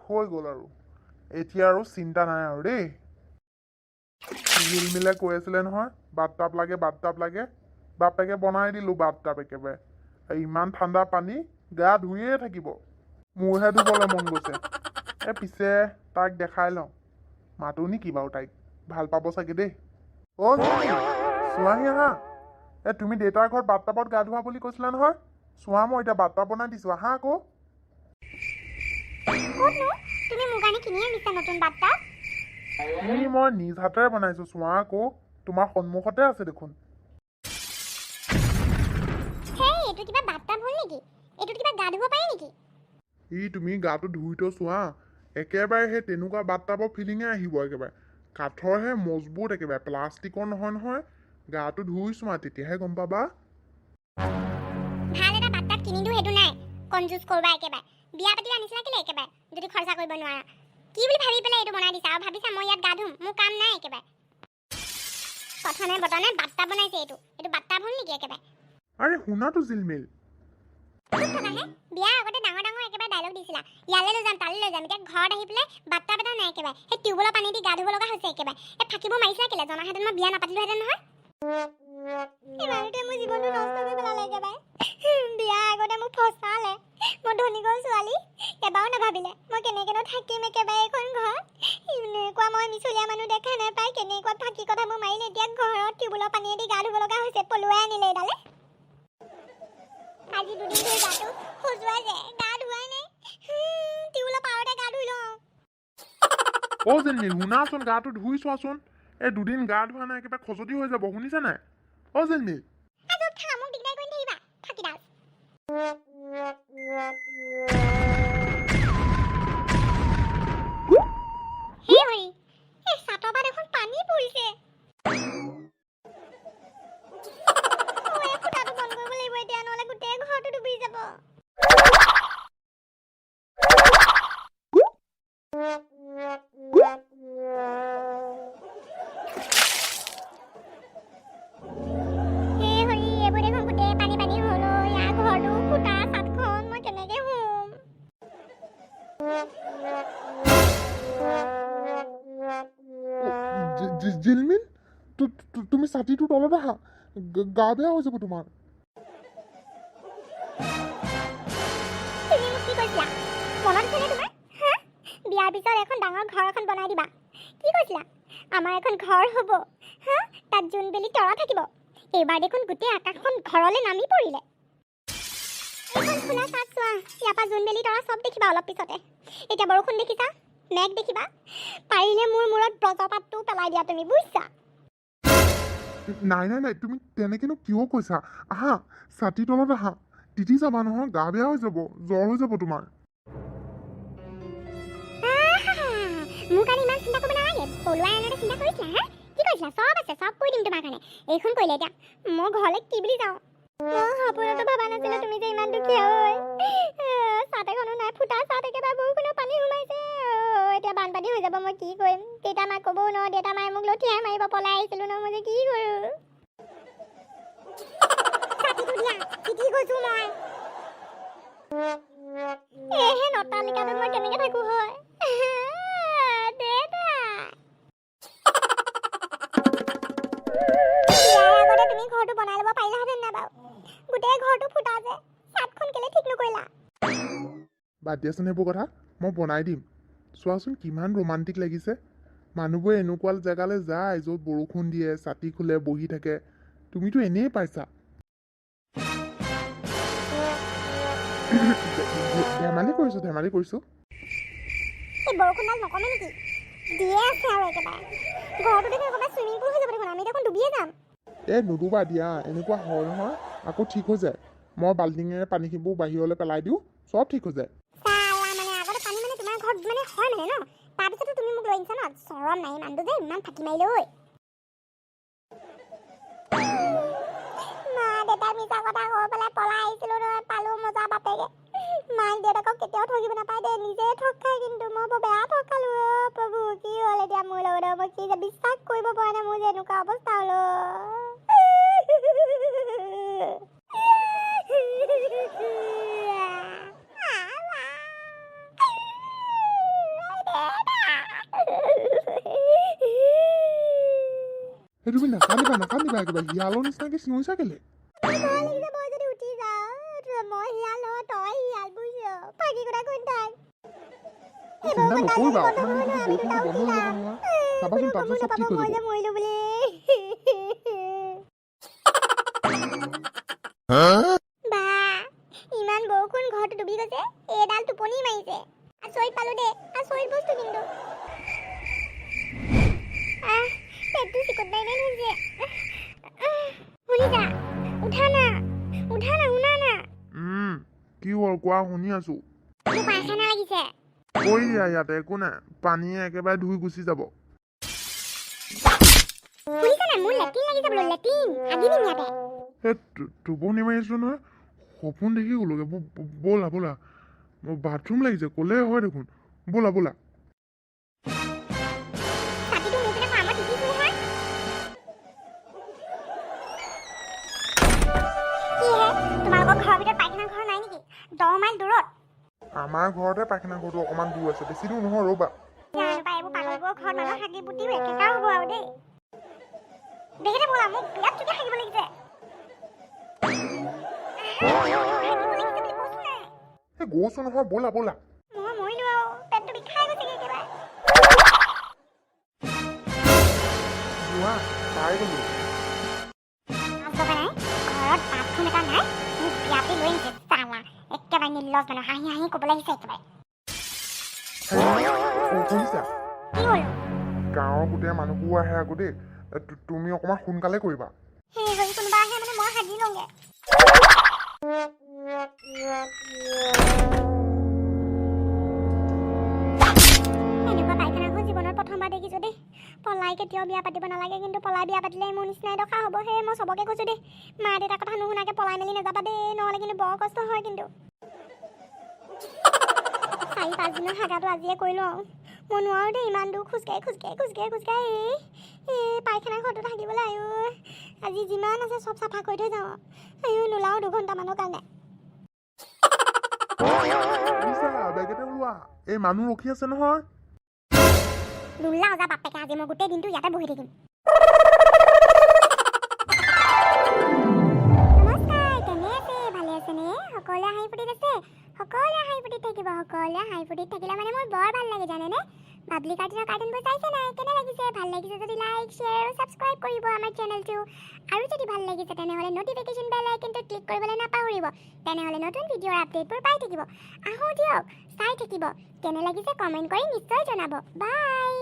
হৈ গ'ল আৰু এতিয়া আৰু চিন্তা নাই আৰু দেই মিলে কৈ আছিলে নহয় বাথটাব লাগে বাপেকে বনাই দিলোঁ বাথটাব একেবাৰে ইমান ঠাণ্ডা পানী গা ধুয়ে থাকিব মোৰহে ধুবলৈ মন গৈছে পিছে তাক দেখাই লওঁ মাতো নেকি বাৰু তাইক ভাল পাব চাগে দেই চোৱাহি আহা তুমি দেউতাৰ ঘৰত বাথটাবত গা ধোৱা বুলি কৈছিলা নহয় চোৱা মই এতিয়া বাথটাব বনাই দিছোঁ আহা আকৌ মই নিজ হাতেৰে বনাইছোঁ চোৱা আকৌ তোমাৰ সন্মুখতে আছে দেখোন তুমি গাটো ধুই চোৱা একেবাৰে সেই তেনেকুৱা বাথটাবৰ ফিলিঙে আহিব একেবাৰে কাঠৰহে মজবুত একেবাৰে প্লাষ্টিকৰ নহয় গাটো ধুই চোৱা তেতিয়াহে গম পাবা ভাল এটা বাথটাব কিনি দিও হেতু নাই কনজুস কৰবা একেবাৰে বিয়া পাতি আনিছিলা কেলে একেবাৰে যদি খৰচা কৰিব নোৱাৰা কি বুলি ভাবি পেলাই এটো বনাই দিছা আৰু ভাবিছা মই ইয়াত গা ধুম মোৰ কাম নাই একেবাৰে কথানে বতনে বাথটাব বনাইছে এটো বাথটাব হল নেকি একেবাৰে আৰে শুনাটো জিলমিল বিয়া আগতে ডাঙৰ একেবাৰে ডায়লগ দিছিলা ইয়ালে লৈ যাম তালে লৈ যাম এতিয়া ঘৰত আহি পেলাই বাথটাব এটা নাই একেবাৰে সেই টিউবৱেলৰ পানী দি গা ধুব লগা হৈছে একেবাৰে ফাকিব মাৰিছা কেলে জনাহেঁতেন মই বিয়া নাপাতিলোহেঁতেন নহয় মোৰ জীৱনটো নষ্ট কৰি পেলালে একেবাৰে বিয়া আগতে মোক ফচালে মই ধনী গল ছোৱালী এবাৰো নাভাবিলে মই কেনেকেনো থাকিম একেবাৰে এখন ঘৰ এনেকুৱা মই মিছলীয়া মানুহ দেখা নাপাই কেনেকুৱা ফাকি কথা মোৰ মাৰিলে এতিয়া ঘৰত টিউবৱেলৰ পানীয়ে দি গা ধুব লগা হৈছে পলুৱাই আনিলে এডালে আজি দুদিন ধৰি গাটো খজুৱাই যায় গা ধুৱাই নাই টিউবৱেলৰ পাৰতে গা ধুই লওঁ জিলমিল শুনাচোন গাটো ধুই চোৱাচোন দুদিন গা ধোৱা নাই একেবাৰে খজতি হৈ যাব শুনিছা নাই জিলমিল জিলমিল তুমি ছাতিটোৰ তলত আহা গা বেয়া হৈ যাব তোমাৰ বিয়াৰ পিছত এখন ডাঙৰ ঘৰ এখন বনাই দিবা কি কৈছিলা আমাৰ এখন ঘৰ হ'ব তাত জোনবেলি তৰা থাকিব এইবাৰ দেখোন গোটেই আকাশখন ঘৰলৈ নামি পৰিলে এখন খোলা চাত চোৱা ইয়াৰ পৰা জোনবেলি তৰা চব দেখিবা অলপ পিছতে এতিয়া বৰষুণ দেখিছা মেঘ দেখিবা পাৰিলে মোৰ মূৰত ব্ৰজপাতটো পেলাই দিয়া তুমি বুজিছা নাই তুমি তেনেকেনো কিয় কৈছা আহা ছাতিৰ তলত আহা তিতি যাবা নহয় গা বেয়া হৈ যাব জ্বৰ হৈ যাব তোমাৰ মোৰ কাৰণে ইমান চিন্তা কৰিব নালাগে পলুৱাই আনোতে চিন্তা কৰিছিলা কি কৰিছিলা চব আছে চব কৈ দিম তোমাৰ কাৰণে এইখন কৰিলে এতিয়া মই ঘৰলৈ কি বুলি যাওঁ সপোনতো ভবা নাছিলো তুমি যে ইমান দুখীয়া হয় চাট এখনো নাই ফুটা চাট একেবাৰে বৰষুণৰ পানী সোমাইছে এতিয়া বানপানী হৈ যাব মই কি কৰিম দেউতা মাক ক'বও ন দেউতা মায়ে মোক লঠিয়াই মাৰিব পলাই আহিছিলো ন মই যে কি কৰোঁ কি কৈছো মই এহে নটালিকাটোত মই কেনেকে থাকো হয় তুমি ঘৰটো বনাই ল'ব পাৰিলাহেঁতেন না বাৰু গোটেই ঘৰটো ফুটা যে চাটখন কেলে ঠিক নকৰিলা বাদ দিয়াচোন সেইবোৰ কথা মই বনাই দিম চোৱাচোন কিমান ৰোমান্টিক লাগিছে মানুহবোৰে এনেকুৱা জেগালৈ যায় য'ত বৰষুণ দিয়ে ছাতি খোলে বহি থাকে তুমিতো এনেই পাইছা ধেমালি কৰিছো এই বৰষুণডাল নকমে নেকি দিয়ে আছে আৰু একেবাৰে ঘৰটো দেখোন একেবাৰে চুইমিং পুল হৈ যাব দেখোন আমি দেখোন ডুবিয়ে যাম নুডুবা দিয়া এনেকুৱা হয় নহয় আকৌ ঠিক হৈ যায় মই বাল্টিঙেৰে পানীখিনিবোৰ বাহিৰলৈ পেলাই দিওঁ চব ঠিক হৈ যায় আগতে পানী তোমাৰ ঘৰত হয় ন তাৰপিছতো তুমি মোক লৈ আহিছা ন চৰম নাই মানুহটো যে ইমান ফাঁকি মাৰিলে ঐ মা দেউতাক মিছা কথা কৈ পেলাই পলাই আহিছিলো নহয় পালো মজা বাপেকে মাক দেউতাকক কেতিয়াও ঠগিব নাপায় দেই নিজে ঠগ খাই কিন্তু মই বৰ বেয়া ঠগ খালো প্ৰভু কি হ'ল এতিয়া মোৰ লগত মই কি যে বিশ্বাস কৰিব পৰা নাই মোৰ যে এনেকুৱা অৱস্থা হলো তুমি নাকান্দিবা একেবাৰে শিয়ালৰ নিচিনাকে চিঞৰিছা কেলে ভয় লাগিছে মই যদি উঠি যাওঁ মই শিয়াল ন তই শিয়াল বুজিছ ফাঁকি কথা কৈ থাক চিন্তা নকৰিবা অকণমান বৰষুণটো বন্ধ হৈ যাব নহয় চাবাচোন তাৰপিছত চব ঠিক হৈ যাব মৰিলো বুলি বা ইমান বৰষুণ ঘৰটো ডুবি গৈছে এডাল টোপনি মাৰিছে আচৰিত পালো দে আচৰিত বস্তু কিন্তু পেটটো চিকট নাই হৈছে শুনিছা উঠা না শুনা না কি হ'ল কোৱা শুনি আছো মোৰ পায়খানা লাগিছে কৈ দিয়া ইয়াতে একো নাই পানীয়ে একেবাৰে ধুই গুচি যাব শুনিছা নাই মোৰ লেট্ৰিন লাগি যাব লেট্ৰিন আদি দিম ইয়াতে টোপনি মাৰিছো নহয় সপোন দেখি গ'লোগে ব'লা বাথৰুম লাগিছে ক'লে হয় দেখোন ব'লা ছাতিটো মোৰ পিনে ফাৰ্মত শিকিছো নহয় কিহে তোমালোকৰ ঘৰৰ ভিতৰত পায়খানা ঘৰ নাই নেকি 10 মাইল দূৰত আমাৰ ঘৰতে পায়খানা ঘৰটো অকণমান দূৰ আছে বেছি দূৰ নহয় ৰ'বা জানো পাই এইবোৰ পাগলবোৰৰ ঘৰত মানুহ হাগি পুতি একেকাৰ হ'ব আৰু দেই দেখিলে ব'লা মোক বিৰাট চুকে হাগিব লাগিছে গৈছো নহয় ব'লা মই মৰিলো আৰু পেটটো বিষাই গৈছেগে একেবাৰে যোৱা পাই গ'লো ঘৰত বাথৰুম এটা নাই মোক বিয়াতে লৈ আহিছে চালা একেবাৰে নিৰ্লজ মানুহ হাঁহি ক'ব লাগিছে একেবাৰে শুনিছা কি হ'ল গাঁৱৰ গোটেই মানুহবোৰ আহে আকৌ দেই তুমি অকণমান সোনকালে কৰিবা সেই যদি কোনোবা আহে মানে মই হাগি লওঁগে এনেকুৱা পায়খানাখন জীৱনত প্ৰথমবাৰ দেখিছো দেই পলাই কেতিয়াও বিয়া পাতিব নালাগে কিন্তু পলাই বিয়া পাতিলে মোৰ নিচিনাই দশা হ'ব সেয়ে মই চবকে কৈছো দেই মা দেউতাৰ কথা নুশুনাকে পলাই মেলি নাযাবা দেই নহ'লে কিন্তু বৰ কষ্ট হয় কিন্তু 4-5 দিনৰ হাগাটো আজিয়ে কৰি লওঁ মই নোৱাৰো দেই ইমান দূৰ খোজকাঢ়ি পায়খানা ঘৰটো থাকিবলৈ আয়ো আজি যিমান আছে চব চাফা কৰি থৈ যাওঁ আয়ো নোলাওঁ 2 ঘণ্টামানৰ কাৰণে বেগেতে ওলোৱা এই মানুহ ৰখি আছে নহয় নোলাওঁ যা বাপেকে আজি মই গোটেই দিনটো ইয়াতে বহি থাকিম নমস্কাৰ কেনে আছে ভালে আছেনে সকলোৱে হাঁহি ফুৰ্তিত আছে সকলোৱে হাঁহি ফুৰ্তিত থাকিব সকলোৱে হাঁহি ফুৰ্তিত থাকিলে মানে মোৰ বৰ ভাল লাগে জানেনে বাবলি কাৰ্টুনৰ কাৰ্টুনবোৰ চাইছে নাই কেনে লাগিছে ভাল লাগিছে যদি লাইক শ্বেয়াৰ আৰু ছাবস্ক্ৰাইব কৰিব আমাৰ চেনেলটো আৰু যদি ভাল লাগিছে তেনেহ'লে নটিফিকেশ্যন বেল আইকনটো ক্লিক কৰিবলৈ নাপাহৰিব তেনেহ'লে নতুন ভিডিঅ'ৰ আপডেটবোৰ পাই থাকিব আহোঁ দিয়ক চাই থাকিব কেনে লাগিছে কমেণ্ট কৰি নিশ্চয় জনাব বাই